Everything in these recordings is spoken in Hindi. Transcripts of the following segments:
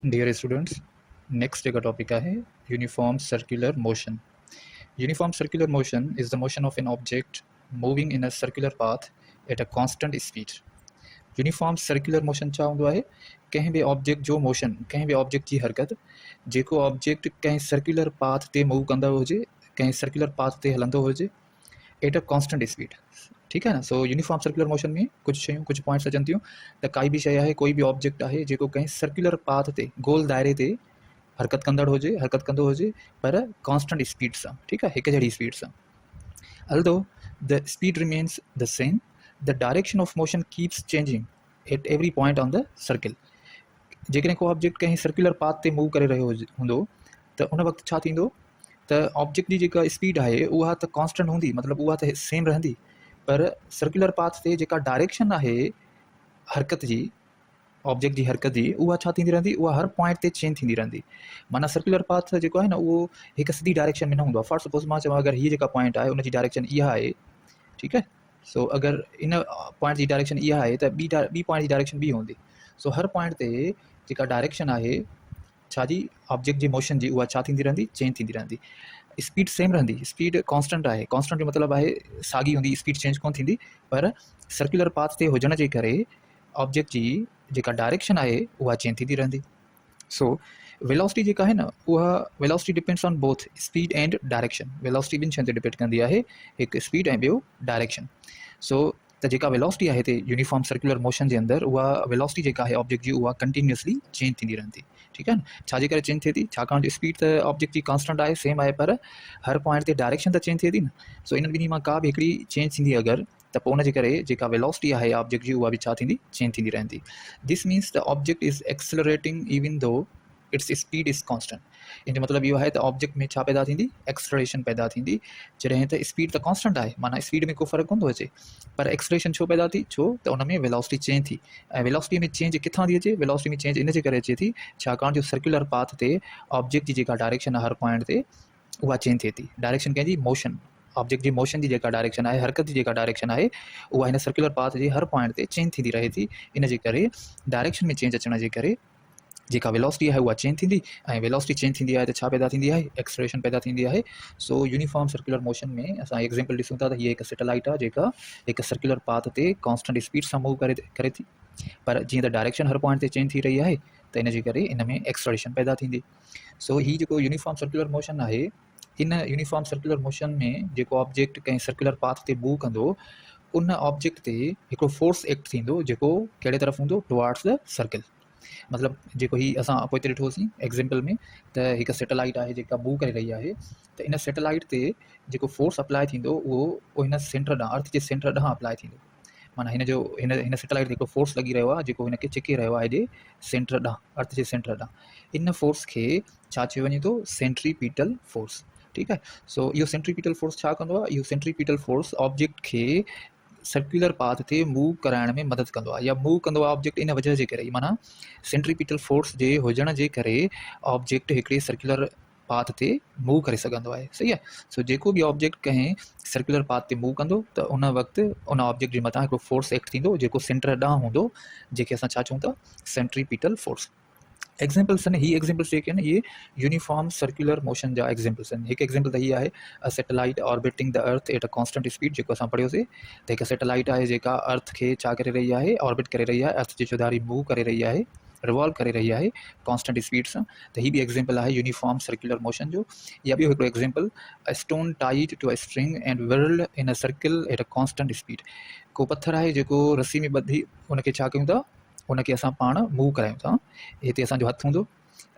डियर स्टूडेंट्स, नेक्स्ट का टॉपिक है uniform circular motion. Uniform circular motion is the motion of an object moving in a circular path at a constant speed. Uniform circular motion छा हूंदो आहे? कंहिं बि ऑब्जेक्ट जो मोशन, कंहिं बि ऑब्जेक्ट जी हरकत जेको ऑब्जेक्ट कंहिं सर्कुलर पाथ ते मूव कंदो हुजे, कंहिं सर्कुलर पाथ ते हलंदो हुजे एट अ कांस्टेंट स्पीड. ठीक है ना. सो यूनिफॉर्म सर्कुलर मोशन में कुछ शयूं, कुछ पॉइंट्स अचनि थियूं त काई बि शइ आहे, कोई बि ऑब्जेक्ट आहे जेको कंहिं सर्कुलर पाथ ते, गोल दायरे ते हरकत कंदो हुजे पर कांस्टेंट स्पीड सां. ठीकु आहे, हिकु जहिड़ी स्पीड सां. although the speed remains the same, the direction of motion keeps changing at every point on the circle. जेकॾहिं को ऑब्जेक्ट कंहिं सर्कुलर पाथ ते मूव करे रहियो हूंदो त उन वक़्तु छा थींदो त ऑब्जेक्ट जी जेका स्पीड आहे उहा त कॉन्स्टेंट हूंदी, मतिलबु उहा त सेम रहंदी, पर सर्कुलर पाथ ते जेका डायरेक्शन आहे हरकत जी, ऑब्जेक्ट जी हरकत जी, उहा छा थींदी रहंदी, उहा हर पॉइंट ते चेंज थींदी रहंदी. माना सर्कुलर पाथ जेको आहे न उहो हिकु सिधी डायरेक्शन में न हूंदो आहे. फॉर सपोज मां चवां अगरि हीअ जेका पॉइंट आहे उनजी डायरेक्शन इहा आहे, ठीकु आहे. सो अगरि इन पॉइंट जी डायरेक्शन इहा आहे त ॿी पॉइंट जी डायरेक्शन ॿी हूंदी. सो हर पॉइंट ते जेका डायरेक्शन आहे छा जी, ऑब्जेक्ट जी मोशन जी, उहा छा थींदी रहंदी, चेंज थींदी रहंदी. स्पीड सेम रहंदी, स्पीड कांस्टेंट आहे. कांस्टेंट जो मतिलबु आहे साॻी हूंदी, स्पीड चेंज कोन थींदी, पर सर्कुलर पाथ ते हुजण जे करे ऑब्जेक्ट जी जेका डायरेक्शन आहे उहा चेंज थींदी रहंदी. सो वेलोसिटी जेका आहे न, उहा velocity depends on both speed and direction. Velocity ॿिनि शयुनि ते डिपेंड कंदी आहे, हिकु स्पीड ऐं ॿियो डायरेक्शन. सो त जेका वेलोसिटी आहे हिते यूनिफॉर्म सर्कुलर मोशन जे अंदरि, उहा वेलोसिटी जेका आहे ऑब्जेक्ट जी, उहा कंटिन्यूअसली चेंज थींदी रहंदी. ठीकु आहे न. छाजे करे चेंज थिए थी? छाकाणि स्पीड त ऑब्जेक्ट जी कांस्टेंट आहे, सेम आहे, पर हर पॉइंट ते डायरेक्शन त चेंज थिए थी न. सो इन्हनि ॿिन्ही मां का बि हिकिड़ी चेंज थींदी अगरि, त पोइ उनजे करे जेका वेलोसिटी आहे ऑब्जेक्ट जी, उहा बि छा थींदी, चेंज थींदी रहंदी. This means the object is accelerating even though its speed is constant. इन जो मतिलबु इहो आहे त ऑब्जेक्ट में छा पैदा थींदी, एक्सेलरेशन पैदा थींदी. जॾहिं त स्पीड त कांस्टेंट आहे, माना स्पीड में को फ़र्क़ु कोन थो अचे, पर एक्सेलरेशन छो पैदा थी? छो त उन में वेलोसिटी चेंज थी. ऐं वेलोसिटी में चेंज किथां थी अचे? वेलोसिटी में चेंज इन जे करे अचे थी छाकाणि जो सर्कुलर पाथ ते ऑब्जेक्ट जी जेका डायरेक्शन आहे हर पॉइंट ते, उहा चेंज थिए थी. डायरेक्शन कंहिंजी? मोशन, ऑब्जेक्ट जी मोशन जी जेका डायरेक्शन आहे, हरकत जी जेका डायरेक्शन आहे, उहा हिन सर्कुलर पाथ जे हर पॉइंट ते चेंज थींदी रहे थी. इन जे करे डायरेक्शन में चेंज अचण जे करे जेका वेलोसिटी आहे उहा चेंज थींदी, ऐं वेलोसिटी चेंज थींदी आहे त छा पैदा थींदी आहे? एक्सेलरेशन पैदा थींदी आहे. सो यूनिफॉर्म सर्कुलर मोशन में असां एग्जाम्पल ॾिसूं था त हीअ हिकु सैटेलाइट आहे जेका हिकु सर्कुलर पाथ ते कॉन्स्टेंट स्पीड सां मूव करे थी, पर जीअं त डायरेक्शन हर पॉइंट ते चेंज थी रही आहे त इन जे करे इन में एक्सेलरेशन पैदा थींदी. सो हीअ जेको यूनिफॉर्म सर्कुलर मोशन आहे, इन यूनिफॉर्म सर्कुलर मोशन में जेको ऑब्जेक्ट कंहिं सर्कुलर पाथ ते मूव कंदो, उन ऑब्जेक्ट ते हिकिड़ो फोर्स एक्ट थींदो जेको कहिड़े तरफ़ हूंदो? Towards the circle. मतिलबु जेको ही असां पोइ ते ॾिठोसीं एग्ज़ाम्पल में, त हिकु सैटेलाइट आहे जेका मूव करे रही आहे, त इन सैटेलाइट ते जेको फोर्स अप्लाई थींदो उहो हिन सेंटर ॾांहुं, अर्थ जे सेंटर ॾांहुं अप्लाई थींदो. माना हिन जो हिन सैटेलाइट ते हिकिड़ो फोर्स लॻी रहियो आहे जेको हिनखे चिके रहियो आहे जे सेंटर ॾांहुं, अर्थ जे सेंटर ॾांहुं. इन फोर्स खे छा चयो वञे थो? Centripetal force. ठीकु आहे. सो इहो सेंट्रीपीटल फोर्स छा कंदो आहे? इहो सेंट्रीपीटल फोर्स ऑब्जेक्ट खे सर्कुलर पाथ ते मूव कराइण में मदद कंदो आहे, या मूव कंदो आहे ऑब्जेक्ट इन वजह जे करे ई. माना सेंट्रीपीटल फोर्स जे हुजण जे करे ऑब्जेक्ट हिकिड़े सर्कुलर पाथ ते मूव करे सघंदो आहे. सही आहे. सो जेको बि ऑब्जेक्ट कंहिं सर्कुलर पाथ ते मूव कंदो त उन वक़्तु उन ऑब्जेक्ट जे मथां हिकिड़ो फोर्स एक्ट थींदो जेको सेंटर ॾांहुं हूंदो, जंहिंखे असां छा चऊं था? Centripetal force. एग्जाम्पल्स आहिनि, ही एग्जाम्पल्स जेके आहिनि इहे यूनिफॉर्म सर्कुलर मोशन जा एग्जाम्पल्स आहिनि. हिकु एग्जाम्पल त हीअ आहे, a satellite orbiting the earth at a constant speed, जेको असां पढ़ियोसीं. त हिकु सैटेलाइट आहे जेका अर्थ खे छा करे रही आहे? ऑर्बिट करे रही आहे, अर्थ जे चौधारी मूव करे रही आहे, रिवॉल्व करे रही आहे कॉन्स्टेंट स्पीड सां. त हीअ बि एग्जाम्पल आहे यूनिफॉर्म सर्कुलर मोशन जो. या ॿियो हिकिड़ो example, a stone tied to a string and whirled in a circle at a constant speed. को पत्थर आहे जेको रस्सी में ॿधी, उनखे छा कयूं था? उनखे असां पाण मूव करायूं था. हिते असांजो हथु हूंदो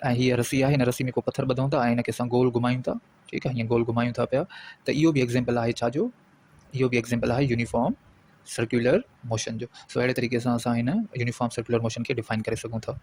ऐं हीअ रस्सी आहे, हिन रस्सी में को पत्थर ॿधूं था ऐं हिनखे असां गोल घुमायूं था. ठीकु आहे, हीअं गोल घुमायूं था पिया. त इहो बि एग्जाम्पल आहे छाजो? इहो बि एग्जाम्पल आहे यूनिफॉर्म सर्कुलर मोशन जो. सो अहिड़े तरीक़े सां असां हिन यूनिफॉर्म सर्कुलर मोशन खे डिफाइन करे सघूं था.